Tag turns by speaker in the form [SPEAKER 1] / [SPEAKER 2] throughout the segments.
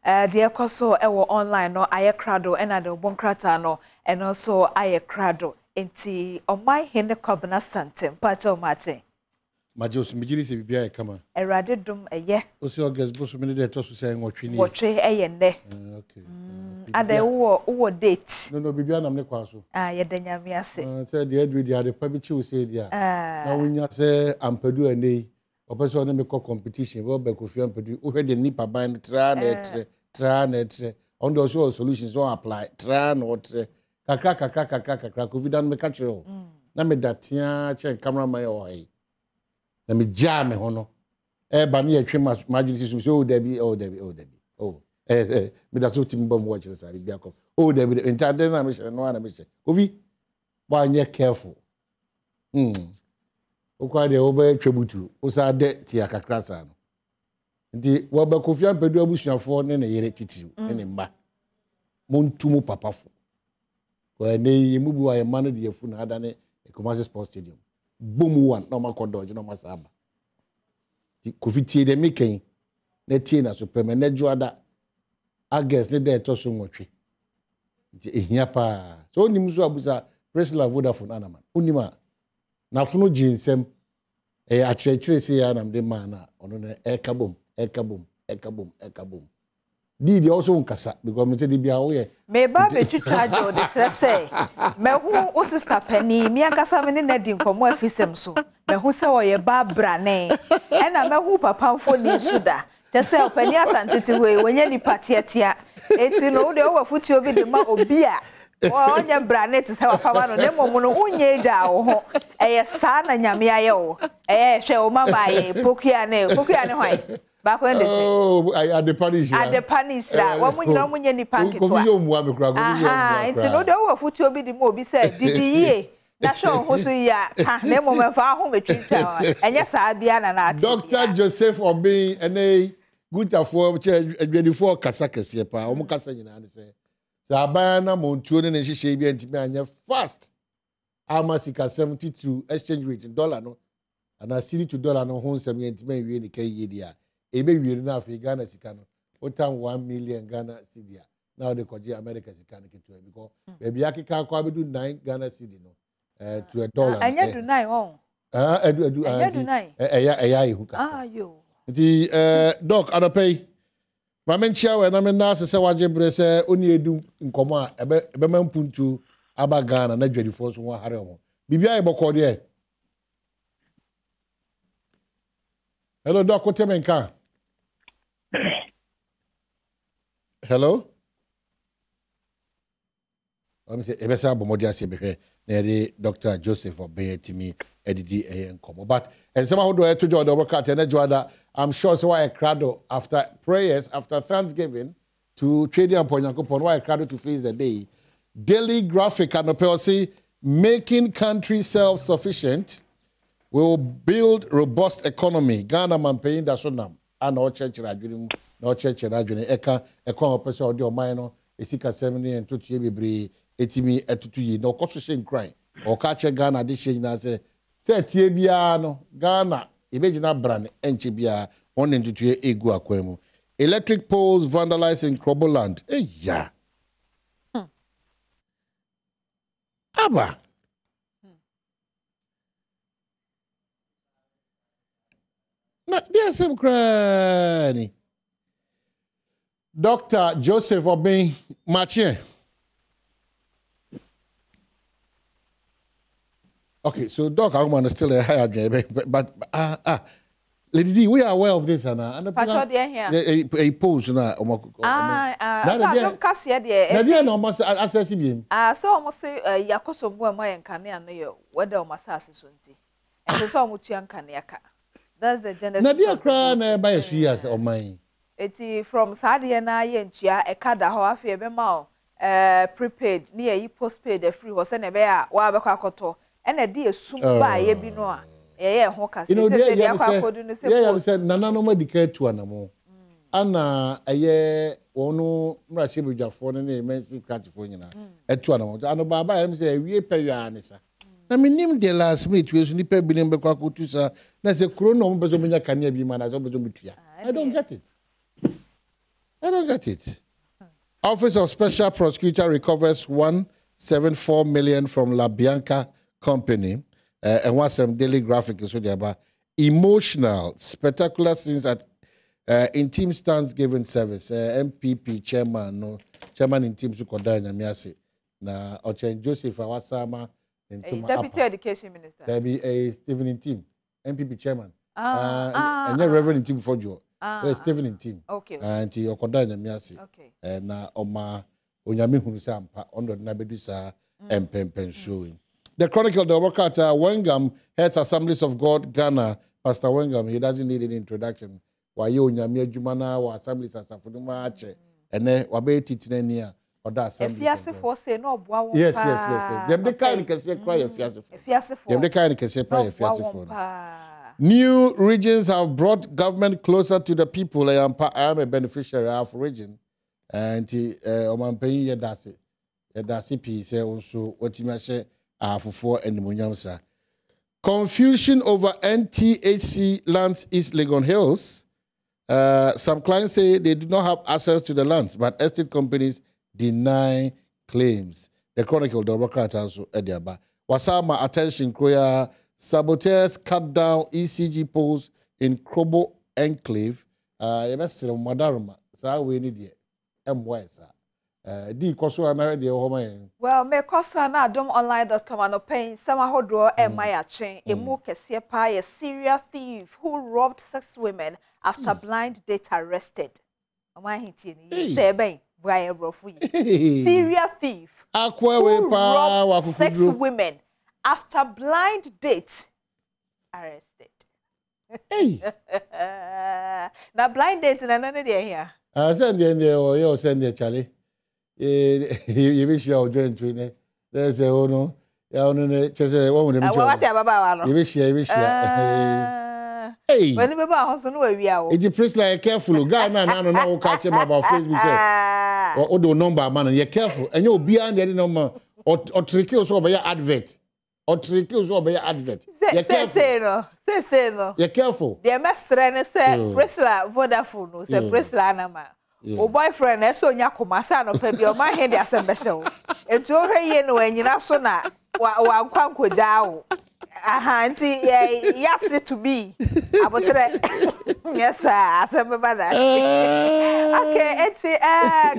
[SPEAKER 1] the ekoso ewo online no aye krado ena de bonkrata no and also aye krado enti omai hene kobna santem pacho mache
[SPEAKER 2] Majos mijiri se bibia e kama
[SPEAKER 1] erade dum eye
[SPEAKER 2] o se August bo so me de to so se nwotwe ni
[SPEAKER 1] wotwe eye ne
[SPEAKER 2] okay
[SPEAKER 1] ada wo date
[SPEAKER 2] no bibia nam ne kwa so
[SPEAKER 1] ye da nyame ase
[SPEAKER 2] se de adu de ade pa bi chi o se dia na wonya se ampadu anei opeso ne me competition bo be kofi ampadu o hwe de nipa ban tra na etre on do so solutions on apply tra na otre kakra covid an me ka kire na me datia che cameraman o hai na me ja me ho no ba na yetwe majority so debi me da so tim bom watch sare bia ko debi entade na me hye no na me hye covid ba nye careful okwa de oba twebutu usa de ti akakra sa no ndi wo ba kofi ampadu abusuafo ne yere titiw ne mba montumu papafo ko ne yemubu wa yema no de yafu na adane Commercial Sports Stadium boom one no makodoje no masaba ti kofi tie de meken na tie na so peme na juada August ne de to so nwotwe ndi ehia pa so onim so abusa Presla Vodafone anaman onima na funu jinsem achirechire se ya na mde mana ono na ekabom di also nkasa because me say di bia wo ye
[SPEAKER 1] me ba be twitwa jo de kire say me hu o sister pani mi ankasa me ne nadi nkomo afisem so me hu se wo ye ba brane e na me hu papa mfoni suda te say pani asantete we wonye ni patiatia eti no de wo futi obi de ma obi a onye brane te say wafa no ne momu no unye ja wo ho eye sa na nyame aye wo eye hwe o mama ye pokua ne hwan back when
[SPEAKER 2] at the punish
[SPEAKER 1] wa munye ni packet wa
[SPEAKER 2] ko mu amekura ko
[SPEAKER 1] enti no de wo futi obi di mo obi say didi ye na show ho so ya na mo me fa ho metwitwa enye saa bia na ati
[SPEAKER 2] Dr. Joseph Obi ene gutafo adwadifo kasa kese pa o mo kasa nyina ne say sa ban na mo ntuo ne hihye bia ntimi anya fast amasika 72 exchange rate dollar no ana cedi to dollar no ho nsam ntimi wie ni kan ye dia ebe wieri na Africa Ghana sika no otan 1 million Ghana cedi now they koji America sika no keto because baby akika akwa abedu 9 Ghana cedi no to a dollar
[SPEAKER 1] anya do 9 on
[SPEAKER 2] edu
[SPEAKER 1] anya do 9
[SPEAKER 2] eya ihuka
[SPEAKER 1] yo
[SPEAKER 2] nti doc adopay ma menchia we na me na se waje bre se oni edu nkomo a ebe mampuntu aba Ghana na dwadifo so ho hare ho bibia e bokọ de hello doc otemenka. Hello? I'm say ebesa bomodi ase behwe na de Dr. Joseph Obeyetimi edidi enkomo but and somehow do to do the workout and Joada I'm sure so why crowd after prayers after Thanksgiving to trade and Ponyankopon why crowd to face the day daily graphic and policy making country self-sufficient will build robust economy Ghana man paying that sonam and all church radwini no church radwini eka ekon opese odi oman no esika 70 and 2 bebre etimi etutu yi no kososhe nkran o ka che Ghana de she nyina se tie bia no Ghana ebegina brand enche bia on entutu egu akwemu electric poles vandalized in Croboland yeah aba na dia sem krani Dr. Joseph Obi Machie. Okay, so Doc Agman is still a higher but Lady D, we are aware of this, Anna. And a pose na
[SPEAKER 1] don't cast here there.
[SPEAKER 2] Nadia no must access him.
[SPEAKER 1] So almost say Yakoso Boy and Kane no whether o masasi sunti. And so much young Kaneaka. That's the gender.
[SPEAKER 2] Nadia cry by a few years of mine.
[SPEAKER 1] Eti from Sadia na yenchia e kada ho afie be ma prepaid near yi postpaid e free ho se ne be a wa be kwa koto e na de esum ba ye bi no a ye ho kase se de akwa kodu no se
[SPEAKER 2] yeah said nana no medical to anamo ana aye wonu mrahye bedwafo no na emergency catchfo nyina etu anamo ano baba ya say wie pewa anisa na minim de last minute we so ni pe bi ne be kwa kotu sa na se kro no mo be so menya kanea bi ma na so be so metua I don't get it. I don't get it. Office of Special Prosecutor recovers 174 million from La Bianca Company. And what's some daily graphic is about emotional, spectacular scenes at in Team Thanksgiving service. MPP chairman in Team Sukoda Nyamiase. Na Ochen Joseph Awasama in
[SPEAKER 1] Deputy Education Minister.
[SPEAKER 2] There be a Stephen in Team, MPP chairman. And then Reverend in Team for Joe. Stephen in Team.
[SPEAKER 1] Okay.
[SPEAKER 2] And he Okoda Nyamiase.
[SPEAKER 1] Okay.
[SPEAKER 2] Na Oma Onyami Hunsampa under Nabedusa and Pensuing. The Chronicle, the Democrat, Wengam heads Assemblies of God, Ghana. Pastor Wengam, he doesn't need an introduction. Why you Nyami Jumana or Assemblies as Afuduma Ache, and then Wabe Titinania or that Assembly. Yes. Them the kind can say cry if Them the kind can say cry if New regions have brought government closer to the people. I am a beneficiary of region. And Oman paying Yadasi. Yadasi P say also what you say for and Munyamsa. Confusion over NTHC lands East Legon Hills. Some clients say they do not have access to the lands, but estate companies deny claims. The Chronicle, the Democrat also Ediaba. Wasama attention Koya saboteurs cut down ECG poles in Krobo Enclave. Madaruma. So we need it. Di koso ana de ho man.
[SPEAKER 1] Well, me koso na adomonline.com and paying some ahodo e my chain emu kese pa a serial thief who robbed 6 women after blind date arrested. Oma hiti ni say ben boy brofu yi. Serial thief who robbed 6 women after blind date arrested.
[SPEAKER 2] Hey.
[SPEAKER 1] Na blind date na none dey here.
[SPEAKER 2] Send the or you send the Charlie. You wish you join to there's a no. Ya no just one of them.
[SPEAKER 1] What baba no?
[SPEAKER 2] You wish Hey.
[SPEAKER 1] When baba ho so no we o.
[SPEAKER 2] It please like careful. Guy na catch him about Facebook say. Or do number man, you careful. And you be and the number or trick you so by your advert. Or trick you so by your advert. You careful. Say no. You careful.
[SPEAKER 1] The mestre say Priscilla Vodafone no say Priscilla na ma. O boyfriend e so nya komasa no pa bi o ma he de asembese o. Etu o hwe ye no anyina so na wa nkwankoja o. Aha nti yes to be. Abotre. Yes sir, asemba that. Okay, it's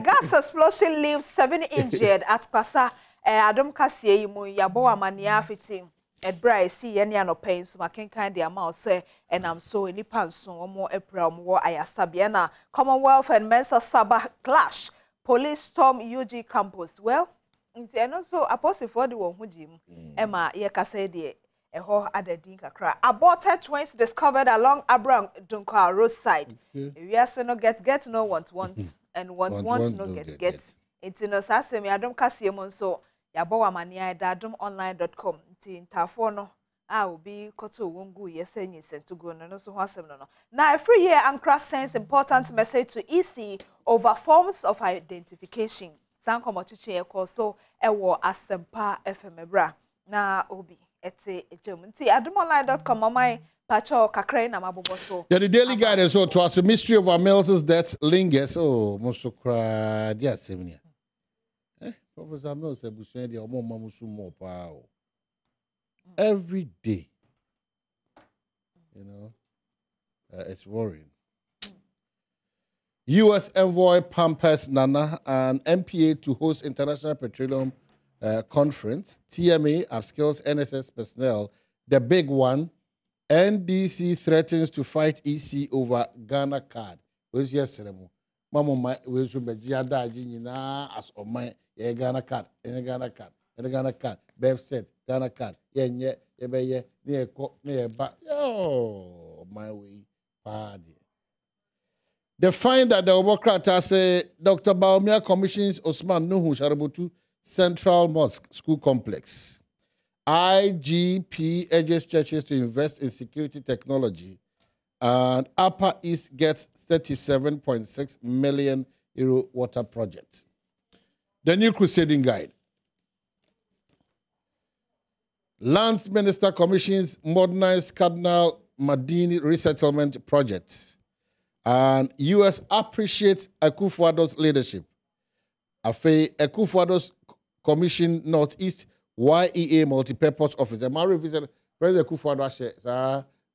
[SPEAKER 1] gas explosion leaves 7 injured at Pasa Adom Kasie mu yabo amania fitim. Edbra see any no pain so makenkan the amount say and I'm so any panso more April more ayasabiana Commonwealth and Mensa Sabah clash police storm UG campus. Well, and also apostle for the one who Jim Emma Yekase de ho adedin kakra. Aborted twins discovered along Abraham Dunka roadside. We also no get no want and want no get. It's no sasemi Adom Kasie mon so Yabowa mania adomonline.com ntafo no obi koto wongu yesenyi sentugo no so hwasem no. Now every year Ankara sends important message to EC over forms of identification. San komochiche e so ewo asempa FM bra. Na obi ete ejum nti adomonline.com mamai pacho kakrai na mabobo so.
[SPEAKER 2] The daily guide so to us the mystery of our Mills' death lingers. Oh, mosokra dia semnia. Professor Mills said, every day, you know, it's worrying. U.S. envoy Pampers Nana and MPA to host International Petroleum Conference. TMA upskills NSS personnel. The big one, NDC threatens to fight EC over Ghana card. Where's yesterday? Mama, we should be Jada Jinina as on my Ghana card, Ghana card, Ghana card. Bev said Ghana card. Yeah, near back. Oh, my way, party. They find that the Democrats say Dr. Baumia commissions Osman Nuhu Sharabutu Central Mosque School Complex. IGP urges churches to invest in security technology. And Upper East gets 37.6 million euro water project. The new crusading guide. Lands Minister commissions modernized Cardinal Madini resettlement project. And US appreciates Akufo-Addo's leadership. Afe Akufo-Addo's Commission Northeast YEA Multipurpose Office. I'm revisit President Akufo-Addo ashe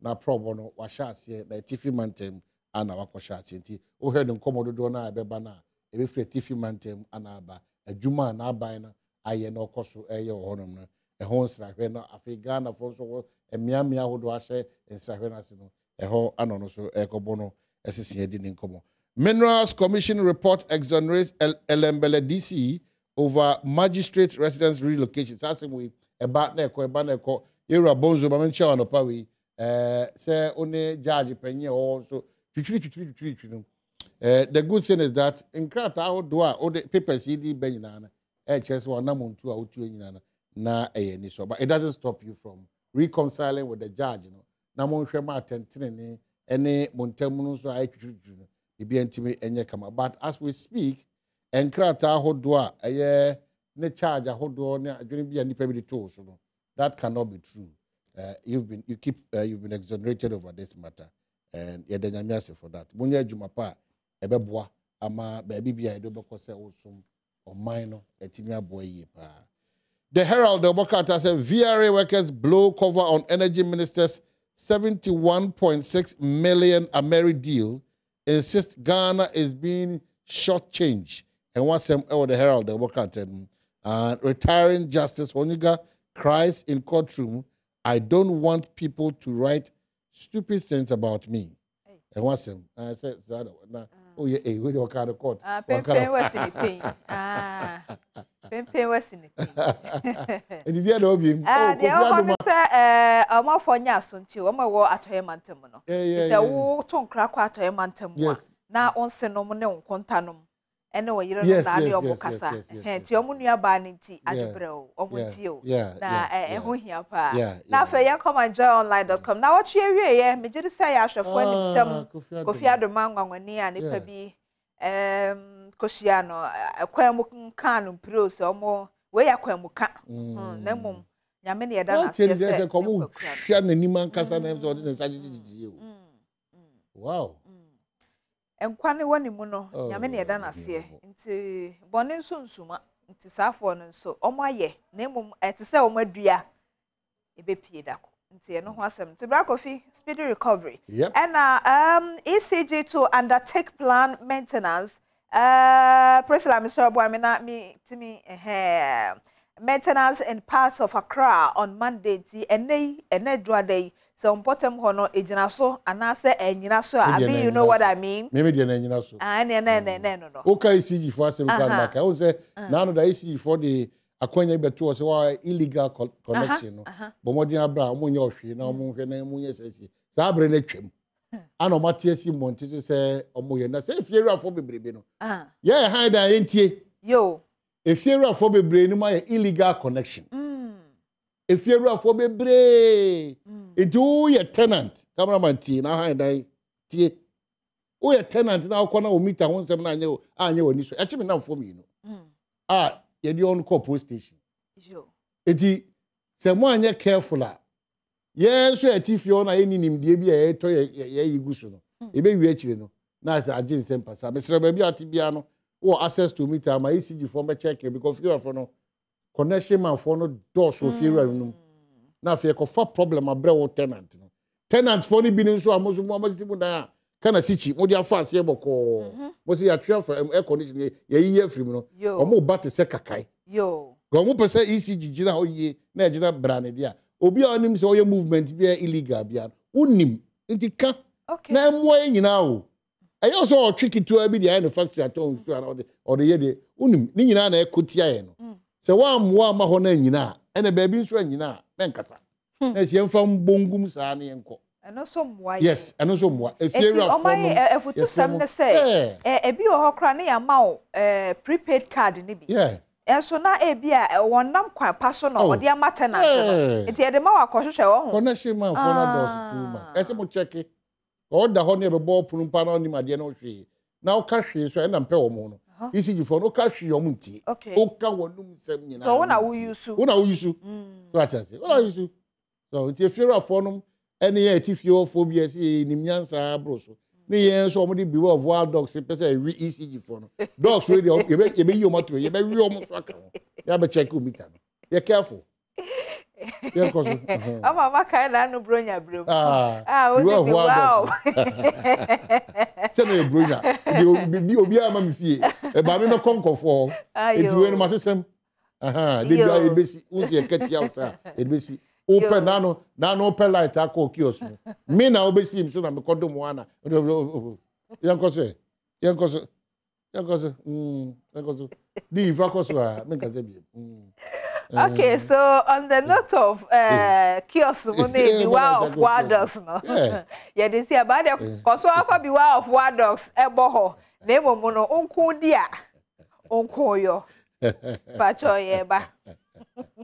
[SPEAKER 2] na problem no wa shase na Tiffy Mantem ana wa shase nti o head nkomodo do na ebeba na ebe free Tiffy Mantem ana aba adwuma na aban na aye na okoso eye honom na ehon srahwe na afi Ghana for so emiamia hodo ashe nsrahwe na se no eho anono so ekobo no esisi edi nkomo. Minerals Commission report exonerates Elembele DC over magistrate residence relocation. Sase we eba na eko era bonzo ba mencha onopa we say only judge penye also twitwi no. The good thing is that in krata ho do a the papers CD ben nyina na chess one na muntu a otu nyina na ni so, but it doesn't stop you from reconciling with the judge, you know. Na mo hwe ma atentene ni ene montamu no so a twitwi no ibi antimi enye kama. But as we speak en krata ho do a ne charge ho do ne adwene bia nipa bi to so no, that cannot be true. You've been exonerated over this matter, and you're the for that. Munya Jumapa, Ebeboa, Ama, baby be a double cose also or minor, a timia boy. The Herald, the Bokata said VRA workers blow cover on energy minister's 71.6 million Ameri deal, insists Ghana is being shortchanged. And what's the Herald, the Bokata, and retiring Justice Oniga cries in courtroom, I don't want people to write stupid things about me. And what's him? I said, oh, yeah, we don't kind of court.
[SPEAKER 1] Pempe was in the thing. Pempe was in the thing.
[SPEAKER 2] And did you know him?
[SPEAKER 1] The other say, I'm off for Yasun too. I'm a war at Hemantamono. It's a war to crack at Hemantam. Yes. Now on Senomone Contanum. Anyway, you don't know that you're Bocassa. Hence, your money are banning tea at the bro, or with you. Yeah, who here, pa. Now, for you come and join online.com. Now, what you me say I shall find some Kofi Adom when near and it be Cosiano, a Quamukan can prose or more. Where Quamuka? Nemum. Yamini Adana.
[SPEAKER 2] Come Shan and Niman Casa names or the wow.
[SPEAKER 1] And kwani wani muno nyame ne yeda na se nti bone nso nsuma nti safo no nso omaye na emum etese omadua ebepie dako nti eno ho asem nti bra Kofi speedy recovery and ECG to undertake plan maintenance Priscilla Mr. Boamina me timi maintenance in parts of Accra on Monday ti ene dwa day so important hono ejina so anase enyina so I mean you know what I mean
[SPEAKER 2] maybe the enyina so
[SPEAKER 1] no
[SPEAKER 2] okay ECG for asem kan back I say now the ECG for the akwanya beto so wa illegal connection no but modin abra omonye ohwe na omonhwe na omonye sesi sa abre na twam ana omatie si monti so say omoye na say fiera for bebrebe no yeah hide and entie
[SPEAKER 1] yo
[SPEAKER 2] if fiera for bebrebe no my illegal connection if fiera for bebrebe it do your tenant cameraman tie na hide tie o your tenant na akọ na o meter ho nsem na anye woni so eche me na mfo mi no ye di on call post station yo eti se mo anye careful a ye so etifio na ye nimdie bi e to ye yigu so no e be wi akire no na ase age nsem pasa me sere ba bi atibia no wo access to meter ma ECG for me check because fear for no connection man for no door so fear no na fe ko fa problem abre wo tenant no tenant for ni bi ni so amozo mo amasi mu dan kana sichi mo dia fa ase boko mo se ya twa for air condition ye yi afrim no o mo ba te se kakai
[SPEAKER 1] yo
[SPEAKER 2] go mo pese ECG gina ho yie na gina brand dia obi a onim se o ye movement bia illegal bia unim ntika na mo nyina o ayo so o tricky to abi dia no factory aton so or the ye de unim ni nyina na ekotia ye no se wa amwa ma ho na nyina ene ba bi nso nyina menkasa na se yemfa mbongum saa na yenko
[SPEAKER 1] eno so mwa
[SPEAKER 2] yes eno so mwa efiera
[SPEAKER 1] for no efutu sam ne say ebi o hokra ne ya ma o prepaid card ne bi enso na ebi a wonnam kwa paso no odi amatenant no enti e de ma wa kohwehwe wo ho
[SPEAKER 2] connection man for na dos too much ese mo check o da ho ne be bo punumpa na onim ade na ohwe na o ka hwe so e na mpe wo mo no ECG for no ka hwe o mu ntie o ka wonum sam nyina
[SPEAKER 1] so wona wo yusu
[SPEAKER 2] so atase wona yusu so ntie fiera for no ene ya etifio phobia si nimnyansa bro so ne yen so omo di beware of wild dogs person we ECG for no dogs we dey you be you moto you be we omo so aka ya be check meter no you careful yeah cause
[SPEAKER 1] mama kai na no bronya bro
[SPEAKER 2] beware of wild dogs say na bronya di obi ama me fie e ba me konkofo enti we no masesem they be ebesi unsi e keti outside ebesi open nano open light akọ kiosk me na obesi im so na me kodom wana yankoso di vakoso a me kaze bi
[SPEAKER 1] okay so on the note of kiosk mo na beware of wild dogs no yeah they say about the koso afa beware of wild dogs ebo ho na emo no onku di a onku yo pacho ye ba